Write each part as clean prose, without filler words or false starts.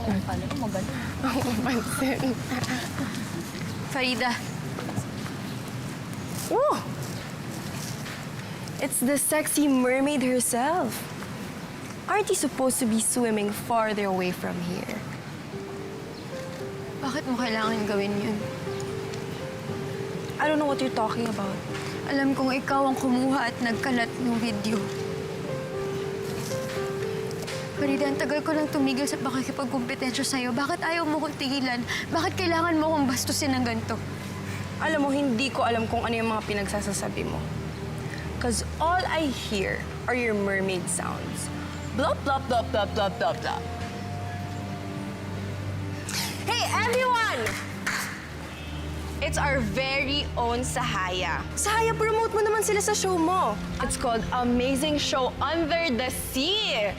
Oo, kala mo magaling. Ako pansin. Farida, Oh! It's the sexy mermaid herself. Aren't you supposed to be swimming farther away from here? bakit mo kailangan gawin yun? I don't know what you're talking about. Alam kong ikaw ang kumuha at nagkalat ng video. Farida, ang tagal ko nang tumigil sa pakikipagkumpetensya sa'yo. Bakit ayaw mo kong tigilan? Bakit kailangan mo kong bastusin ng ganito? Alam mo, hindi ko alam kung ano yung mga pinagsasasabi mo. Cause all I hear are your mermaid sounds. Blah, blah, blah, blah, blah, blah, blah. Hey, everyone! It's our very own Sahaya. Sahaya, promote mo naman sila sa show mo. It's called Amazing Show Under the Sea.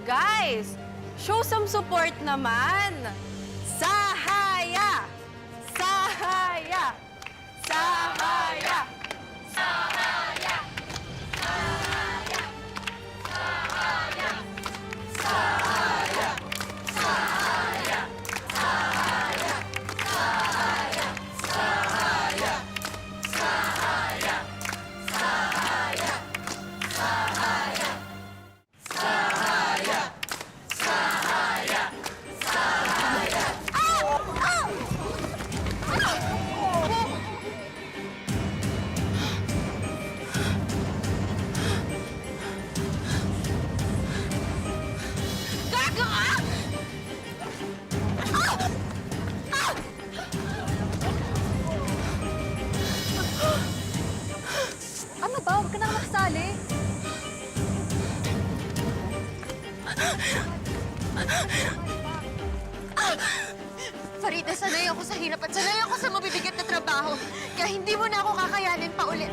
Guys, show some support naman. Sahaya! Sahaya! Sahaya! Ano ba? Huwag ka na makasali. Farida, sanay ako sa hirap at sanay ako sa mabibigat na trabaho. Kaya hindi mo na ako kakayanin pa ulit.